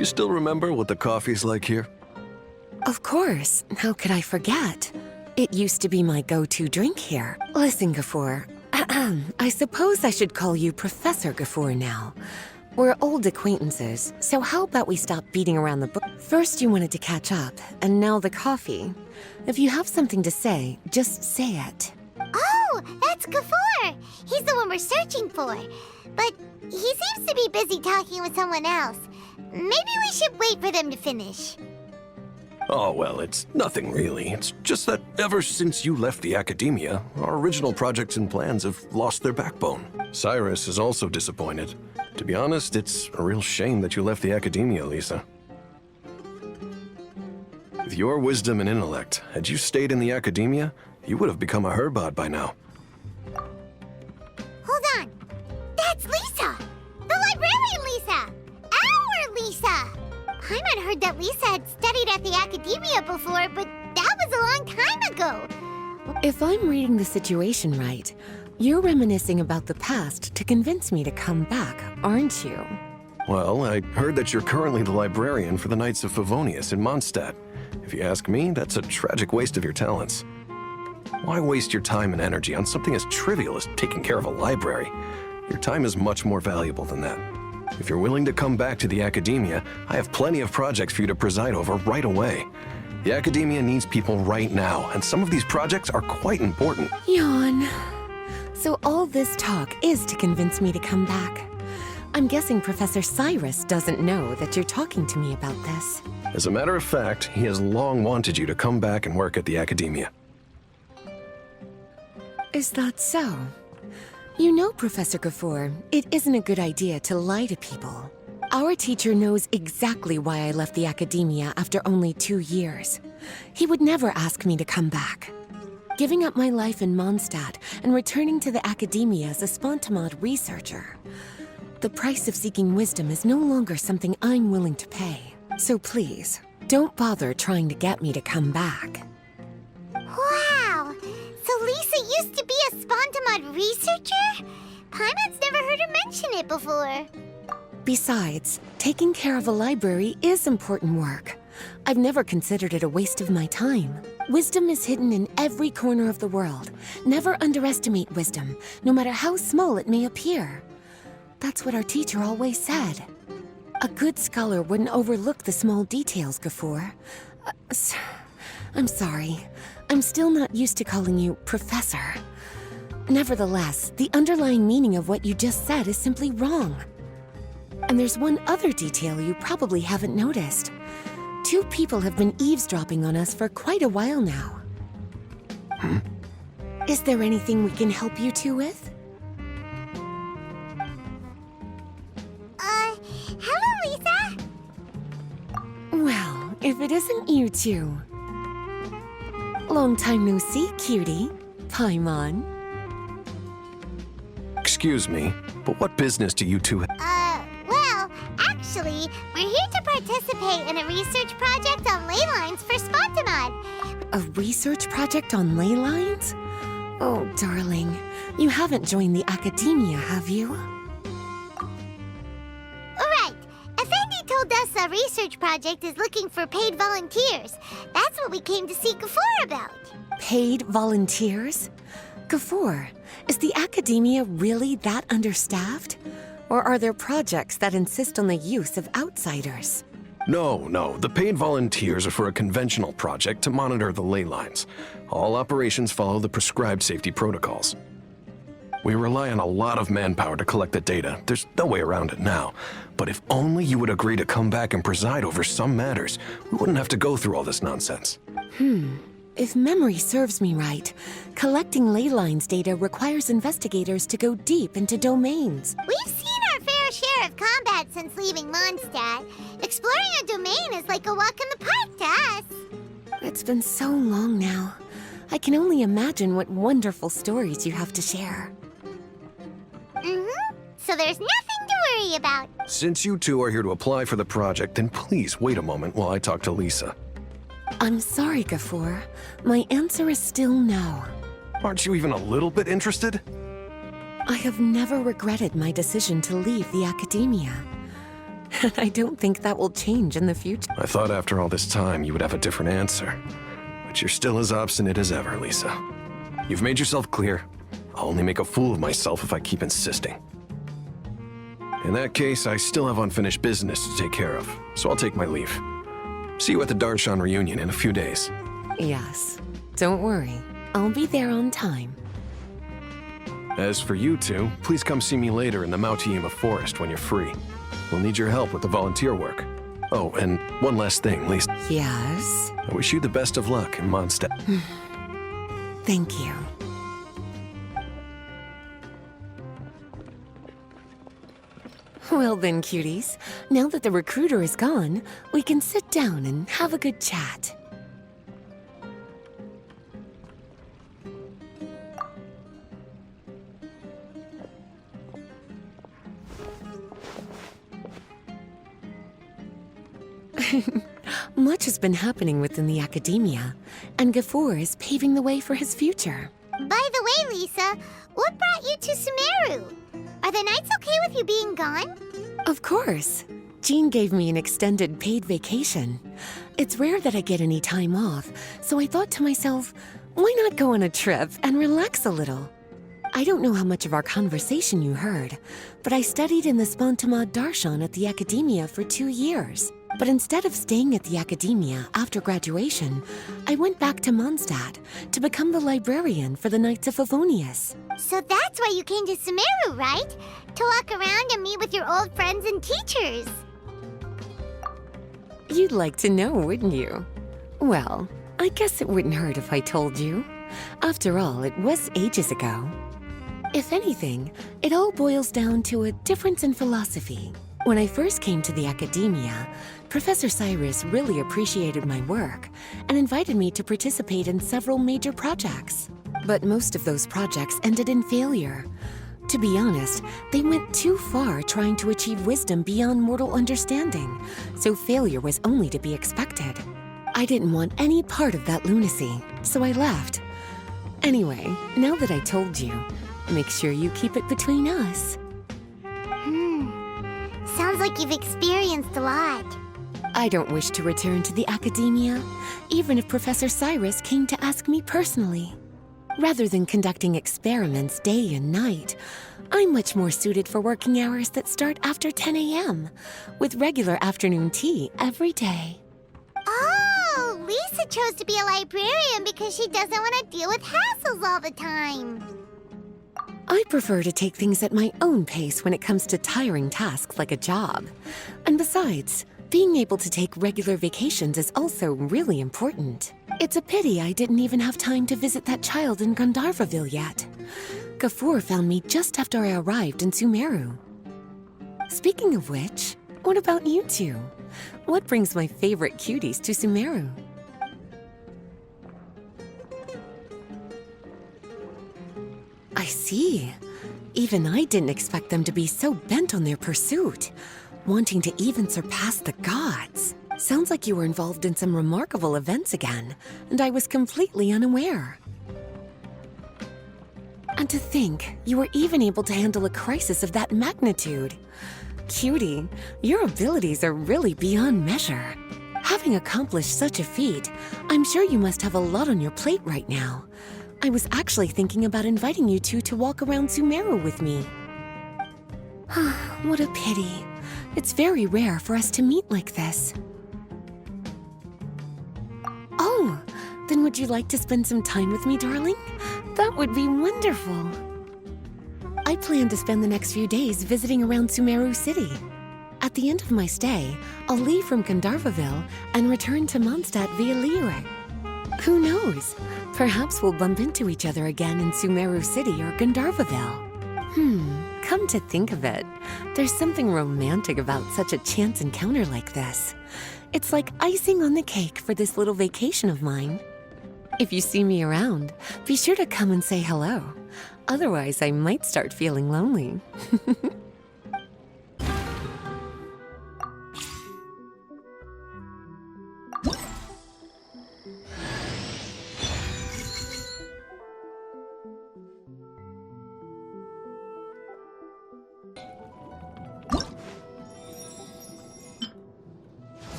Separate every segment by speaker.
Speaker 1: you still remember what the coffee's like here?
Speaker 2: Of course. How could I forget? It used to be my go-to drink here. Listen, Gafur. I suppose I should call you Professor Gafur now. We're old acquaintances, so how about we stop beating around the bush? First you wanted to catch up, and now the coffee. If you have something to say, just say it.
Speaker 3: Oh, that's Gafur! He's the one we're searching for. But he seems to be busy talking with someone else. Maybe we should wait for them to finish.
Speaker 1: Oh, well, it's nothing really. It's just that ever since you left the academia, our original projects and plans have lost their backbone. Cyrus is also disappointed. To be honest, it's a real shame that you left the academia, Lisa. With your wisdom and intellect, had you stayed in the academia, you would have become a Herbad by now.
Speaker 3: Hold on. That's Lisa! The librarian Lisa! Our Lisa! Paimon heard that Lisa had studied at the academia before, but that was a long time ago.
Speaker 2: If I'm reading the situation right, you're reminiscing about the past to convince me to come back, aren't you?
Speaker 1: Well, I heard that you're currently the librarian for the Knights of Favonius in Mondstadt. If you ask me, that's a tragic waste of your talents. Why waste your time and energy on something as trivial as taking care of a library? Your time is much more valuable than that. If you're willing to come back to the academia, I have plenty of projects for you to preside over right away. The academia needs people right now, and some of these projects are quite important.
Speaker 2: Yawn. So all this talk is to convince me to come back. I'm guessing Professor Cyrus doesn't know that you're talking to me about this.
Speaker 1: As a matter of fact, he has long wanted you to come back and work at the academia.
Speaker 2: Is that so? You know, Professor Gafur, it isn't a good idea to lie to people. Our teacher knows exactly why I left the academia after only 2 years. He would never ask me to come back. Giving up my life in Mondstadt and returning to the academia as a Spontamod researcher. The price of seeking wisdom is no longer something I'm willing to pay. So please, don't bother trying to get me to come back.
Speaker 3: Wow! So Lisa used to be a Spontamod researcher? Paimon's never heard her mention it before.
Speaker 2: Besides, taking care of a library is important work. I've never considered it a waste of my time. Wisdom is hidden in every corner of the world. Never underestimate wisdom, no matter how small it may appear. That's what our teacher always said. A good scholar wouldn't overlook the small details, Gafur. I'm sorry. I'm still not used to calling you Professor. Nevertheless, the underlying meaning of what you just said is simply wrong. And there's one other detail you probably haven't noticed. 2 people have been eavesdropping on us for quite a while now. Is there anything we can help you 2 with?
Speaker 3: Hello, Lisa!
Speaker 2: Well, if it isn't you 2. Long time no see, cutie. Paimon.
Speaker 1: Excuse me, but what business do you two have?
Speaker 3: Well, actually, we're here to participate in a research project on ley lines for Spontamod.
Speaker 2: A research project on ley lines? Oh, darling. You haven't joined the academia, have you?
Speaker 3: Right. Effendi told us a research project is looking for paid volunteers. That's what we came to see Gafur about.
Speaker 2: Paid volunteers? Gafur, is the academia really that understaffed? Or are there projects that insist on the use of outsiders?
Speaker 1: No. The paid volunteers are for a conventional project to monitor the ley lines. All operations follow the prescribed safety protocols. We rely on a lot of manpower to collect the data. There's no way around it now. But if only you would agree to come back and preside over some matters, we wouldn't have to go through all this nonsense.
Speaker 2: If memory serves me right, collecting ley lines data requires investigators to go deep into domains.
Speaker 3: We've seen our fair share of combat since leaving Mondstadt. Exploring a domain is like a walk in the park to us.
Speaker 2: It's been so long now. I can only imagine what wonderful stories you have to share.
Speaker 3: So there's nothing to worry about.
Speaker 1: Since you two are here to apply for the project, then please wait a moment while I talk to Lisa.
Speaker 2: I'm sorry, Gafur. My answer is still no.
Speaker 1: Aren't you even a little bit interested?
Speaker 2: I have never regretted my decision to leave the academia. I don't think that will change in the future.
Speaker 1: I thought after all this time you would have a different answer. But you're still as obstinate as ever, Lisa. You've made yourself clear. I'll only make a fool of myself if I keep insisting. In that case, I still have unfinished business to take care of, so I'll take my leave. See you at the Darshan reunion in a few days.
Speaker 2: Yes. Don't worry. I'll be there on time.
Speaker 1: As for you two, please come see me later in the Mautiima forest when you're free. We'll need your help with the volunteer work. Oh, and one last thing, Lisa.
Speaker 2: Yes?
Speaker 1: I wish you the best of luck in Mondstadt.
Speaker 2: Thank you. Well then, cuties. Now that the recruiter is gone, we can sit down and have a good chat. Much has been happening within the academia, and Gafoor is paving the way for his future.
Speaker 3: By the way, Lisa, what brought you to Sumeru? Are the Knights okay with you being gone?
Speaker 2: Of course. Jean gave me an extended paid vacation. It's rare that I get any time off, so I thought to myself, why not go on a trip and relax a little? I don't know how much of our conversation you heard, but I studied in the Spontamad Darshan at the Academia for 2 years. But instead of staying at the Academia after graduation, I went back to Mondstadt to become the librarian for the Knights of Favonius.
Speaker 3: So that's why you came to Sumeru, right? To walk around and meet with your old friends and teachers.
Speaker 2: You'd like to know, wouldn't you? Well, I guess it wouldn't hurt if I told you. After all, it was ages ago. If anything, it all boils down to a difference in philosophy. When I first came to the Academia, Professor Cyrus really appreciated my work and invited me to participate in several major projects. But most of those projects ended in failure. To be honest, they went too far trying to achieve wisdom beyond mortal understanding, so failure was only to be expected. I didn't want any part of that lunacy, so I left. Anyway, now that I told you, make sure you keep it between us.
Speaker 3: Sounds like you've experienced a lot.
Speaker 2: I don't wish to return to the Academia, even if Professor Cyrus came to ask me personally. Rather than conducting experiments day and night, I'm much more suited for working hours that start after 10 a.m., with regular afternoon tea every day.
Speaker 3: Oh, Lisa chose to be a librarian because she doesn't want to deal with hassles all the time.
Speaker 2: I prefer to take things at my own pace when it comes to tiring tasks like a job. And besides, being able to take regular vacations is also really important. It's a pity I didn't even have time to visit that child in Gandharvaville yet. Gafoor found me just after I arrived in Sumeru. Speaking of which, what about you two? What brings my favorite cuties to Sumeru? I see. Even I didn't expect them to be so bent on their pursuit, wanting to even surpass the gods. Sounds like you were involved in some remarkable events again, and I was completely unaware. And to think, you were even able to handle a crisis of that magnitude. Cutie, your abilities are really beyond measure. Having accomplished such a feat, I'm sure you must have a lot on your plate right now. I was actually thinking about inviting you two to walk around Sumeru with me. What a pity. It's very rare for us to meet like this. Oh, then would you like to spend some time with me, darling? That would be wonderful. I plan to spend the next few days visiting around Sumeru City. At the end of my stay, I'll leave from Gandharvaville and return to Mondstadt via Liyue. Who knows? Perhaps we'll bump into each other again in Sumeru City or Gandharvaville. Come to think of it, there's something romantic about such a chance encounter like this. It's like icing on the cake for this little vacation of mine. If you see me around, be sure to come and say hello. Otherwise, I might start feeling lonely.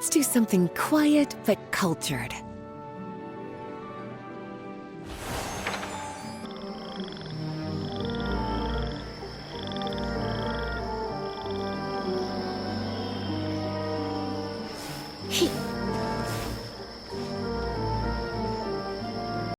Speaker 2: Let's do something quiet but cultured.